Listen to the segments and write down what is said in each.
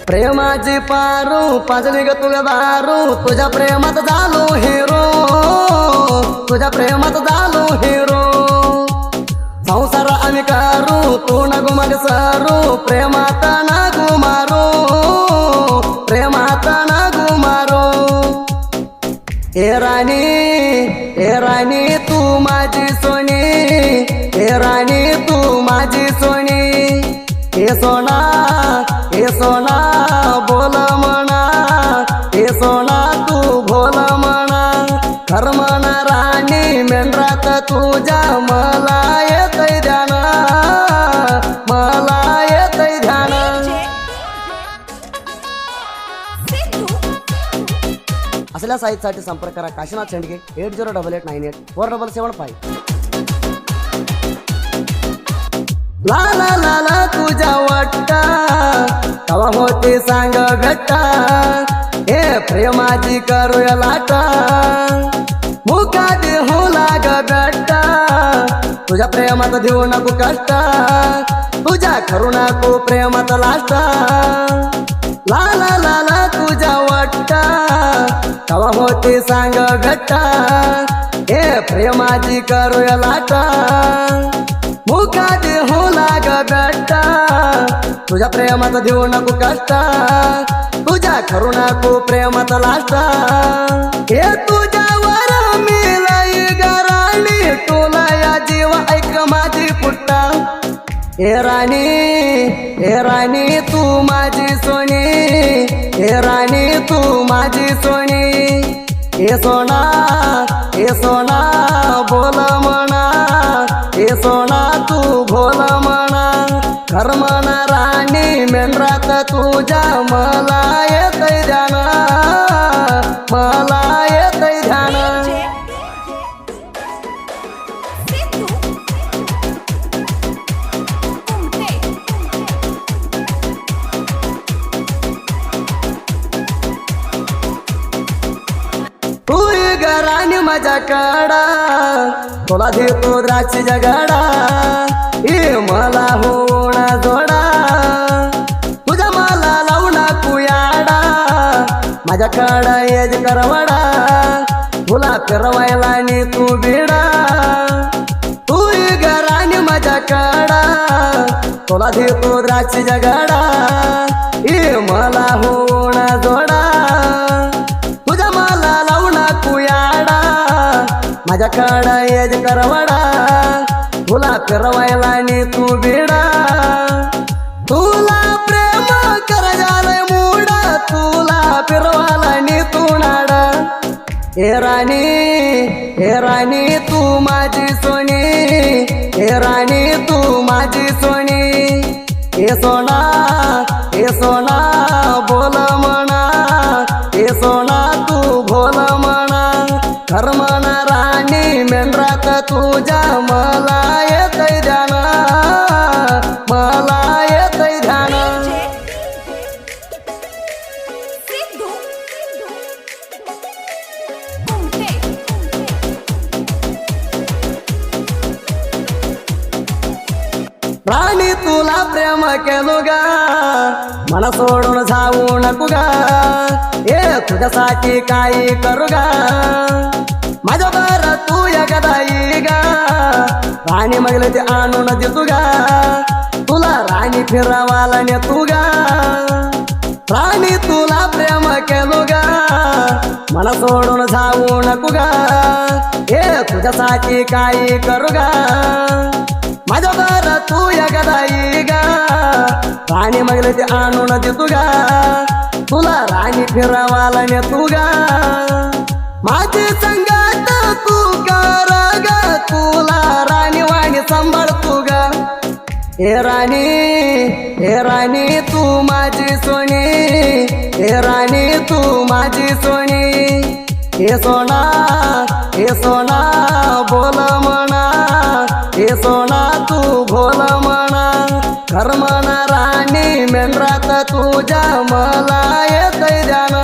प्रेमाची पारू पाजली ग तुला दारू तुझ्या प्रेमात झालो हिरो तुझ्या प्रेमात झालो हिरो संसार आम्ही करू तू नगो माझे सरू प्रेमात नगो मारो प्रेमात नगो मारो हे राणी तू माझी सोनी हे राणी तू माझी सोनी हे सोना बोल म्हणा हे सोना तू बोल म्हणा खर म्हणा राणी मेंढरात तुझ्या मला येतय ध्यान मला येतय ध्यान असल्या साहित्यासाठी संपर्क करा काशीनाथ शेंडगे 808898 4775 ला ला ला ला तुझ्या वाटता तवा होते सांग घट्टा हे प्रेमाची करूया लाटा मुका देऊ लाग गट्टा तुझ्या प्रेमात देऊ नको कष्ट तुझ्या करू नको प्रेमात लाटा ला ला ला ला तुझ्या वाटता तवा होते सांग घट्टा हे प्रेमाची करूया लाटा मुका देऊ लाग गट्टा तुझ्या प्रेमात देऊ नको कष्ट तुझ्या करू नको प्रेमात लाष्टा हे तुझ्यावर मी लई गराणी तुला या जीव ऐक माझी पुट्टा हे राणी तू माझी सोनी हे राणी तू माझी सोनी हे सोना बोल म्हणा हे सोना तू बोल म्हणा खर म्हणा राणी मेंढरात तुझ्या मला येतय ध्यान मला येतय ध्यान तू राणी माझ्या काडा तुला देतो द्राक्षी जगाडा हे मला होणा जोडा तुझ्या मला लावणा कुयाडा माझ्या काडा येज करवाडा तुला फिरवायला नी तू बिडा तू राणी माझ्या काडा तुला देतो द्राक्षी जगाडा हे मला होणा जोडा तुझ्या मला लावणा कुयाडा माझ्या काडा येज करवाडा तुला फिरवायला नी तू बिडा तुला प्रेम कर झालंय मुडा तुला फिरवायला नी तू नाडा हे राणी तू माझी सोनी हे राणी तू माझी सोनी हे सोना बोल म्हणा हे सोना तू बोल म्हणा खर म्हणा राणी मेंढरात तुझ्या मला येतय ध्यान मला येतय ध्यान राणी तुला प्रेम केलो गा मला सोडून जाऊ नको गा हे तुझ्यासाठी काही करू गा माझ्या बर तू एकदाई गा राणी मागले ते आणून देतो गा तुला राणी फिरवाला नेतो गा राणी तुला प्रेम केलो गा मला सोडून जाऊ नको गा हे तुझ्यासाठी काही करू गा माझ्या बर तू एकदाई गा राणी मागले ते आणून देतो गा तुला राणी फिरवाला नेतो गा माझे संगात तू कर ग तुला राणी वाणी सांभाळतो गा हे राणी तू माझी सोनी हे राणी तू माझी सोनी हे सोना बोल म्हणा हे सोना तू बोल म्हणा खर म्हणा राणी मेंढरात तुझ्या मला येतय ध्यान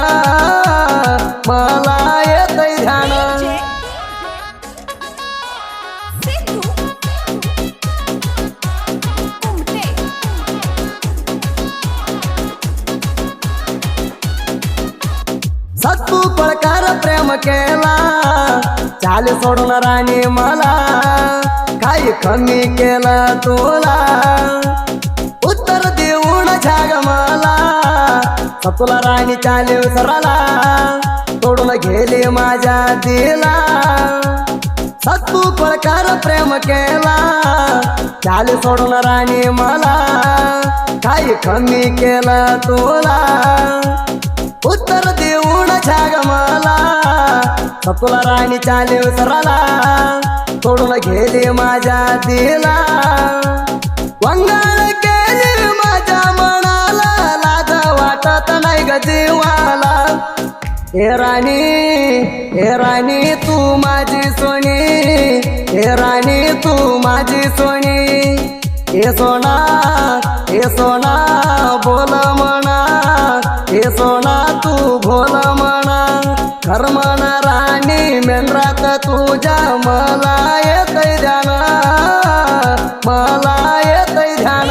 सत्तू पळकार प्रेम केला चाल सोडून राणी मला काही कमी केलं तुला उत्तर देऊन झाग मला सतुला राणी चाली सरला तोडून गेली माझ्या दिला सत्तू पळकार प्रेम केला चाल सोडून राणी मला काही कमी केलं तुला उत्तर देऊन झाग मला सतुला राणी चाली सरला तोडून गेली माझ्या दिला वंगाळ केली माझ्या मनाला लाज वाटत नाही ग जीवाला हे राणी तू माझी सोनी हे राणी तू माझी सोनी हे सोना बोल म्हणा हे सोना तू बोल म्हणा खर म्हणा राणी मेंढरात तुझ्या मला येतय ध्यान मला येतय ध्यान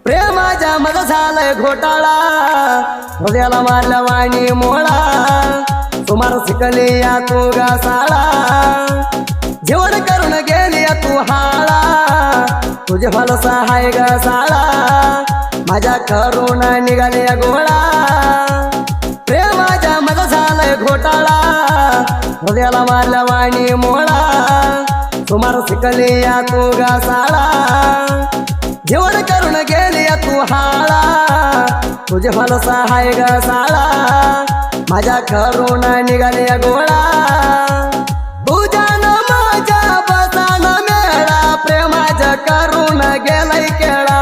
प्रेमाच्या मग झालंय घोटाळा हृदयाला मारल्या वाणी मोळा तुम्हाला शिकली या तू गासाळा जेवण करून गेली या तू हाळा तुझे फल सहाय गासाळा माझ्या करून निघाली या गोळा प्रेमाच्या मग झालंय घोटाळा हृदयाला मारल्या वाणी मोळा तुम्हाला शिकली या तू गासाळा जेवण करून गेली तू हाळा तुझे फल सहाय गासाळा माझ्या घरून निघाली गोळा तुझ्या न माझ्या बसान मेळा प्रेमाच्या करून गेलाय केळा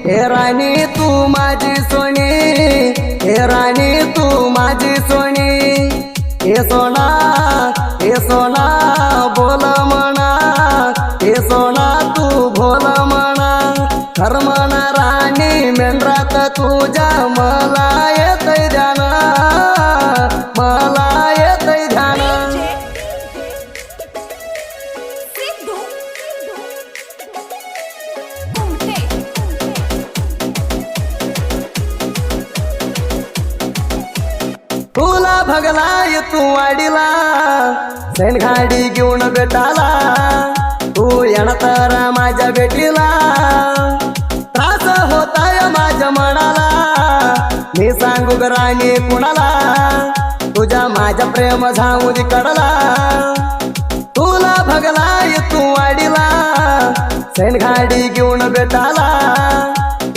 हे राणी तू माझी सोनी हे राणी तू माझी सोनी हे सोना बोल म्हणा हे सोना तू बोल म्हणा खर म्हणा राणी मेंढरात तुझ्या मला येतय ध्यान मला येतय ध्यान तुला भगलाय तू वाडीला सैन गाडी घेऊन बेटाला तू येणार माझ्या बेटीला त्रास होताय माझ्या मनाला मी सांगू ग राणी कुणाला तुझ्या माझ्या प्रेम झाऊ कडला तुला भगलाय तू वाडीला सैन गाडी घेऊन बेटाला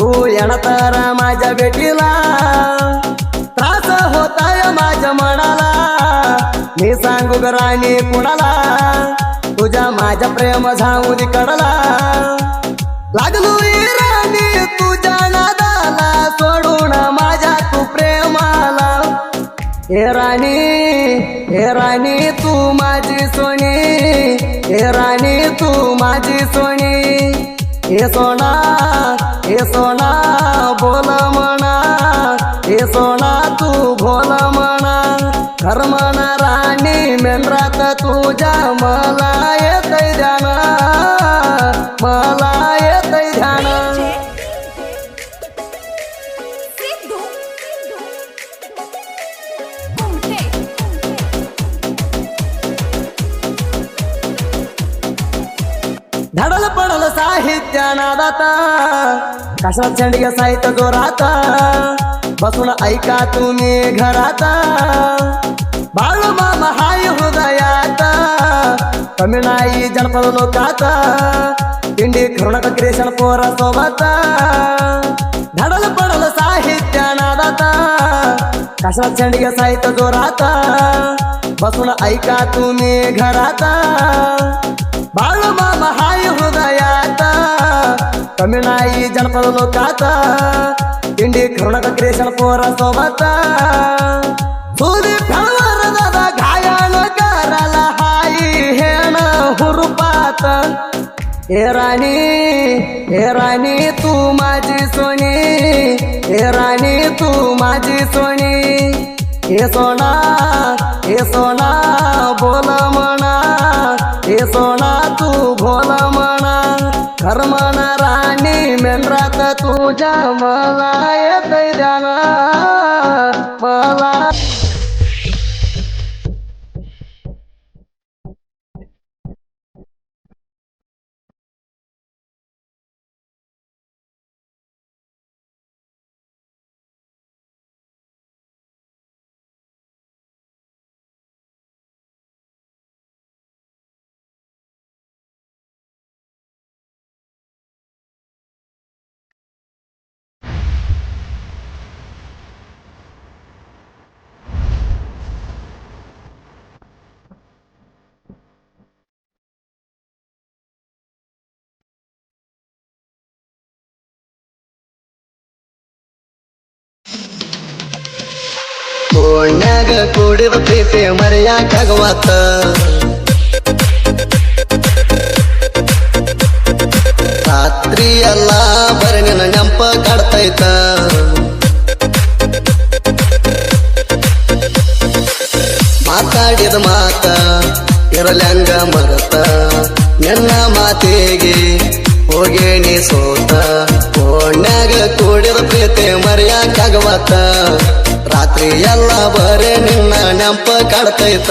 तू येणार माझ्या बेटीला त्रास होताय माझ्या मनाला मी सांगू ग राणी कुणाला तुझ्या माझ्या प्रेम झाऊ कडला लागलो राणी तुझ्या नादाला सोडून माझ्या तू प्रेमाला हे राणी तू माझी सोनी हे राणी तू माझी सोनी हे सोना बोल म्हणा हे सोना तू बोल म्हणा खर म्हणा राणी मेंढरात तुझ्या मला येतय ध्यान मला येतय ध्यान धडल पडल साहित्य नादाता कशाला चंडिका साहित्य जोराता बसून ऐका तुम्ही घराता बाळ मामा हाय हृदयात कमी नाही जनपद लोकाता पिंडी करुणक क्रिशन पोरा सोबत धडल पडल साहित्य नादाता कशाला चंडिका साहित्य जोराता बसून ऐका तुम्ही घराता बाळ मामा हाय हृदयात कमी नाही जनपद लोकात पिंडी करुणक क्रिशन पोरा सोबत सुदी फळवर दादा घायाळ कराला हाई हेण हुरुपात हे राणी तू माझी सोनी हे राणी तू माझी सोनी हे सोना बोल म्हणा, हे सोना तू बोल म्हणा, खरमन राणी मेंढरात तुझ्या मला येतंय ध्यान मला. ಓಣ್ಯಾಗ ಕೂಡಿದ ಪ್ರೀತಿ ಮರೆಯಾಕಾಗವತ್ತ, ರಾತ್ರಿ ಎಲ್ಲ ಬರೀ ನಿನ್ನ ನೆಂಪ ಕಾಡ್ತೈತ. ಮಾತಾಡಿದ ಮಾತ ಇರಲ್ಯಾಂಗ ಮರತ, ನಿನ್ನ ಮಾತಿಗೆ ಹೋಗೇನಿ ಸೋತ. ಓಣ್ಯಾಗ ಕೂಡಿದ ಪ್ರೀತಿ ಮರೆಯಾಕಾಗವತ್ತ, ರಾತ್ರಿ ಎಲ್ಲ ಬರೇ ನಿನ್ನ ನೆಂಪ ಕಾಡ್ತೈತ.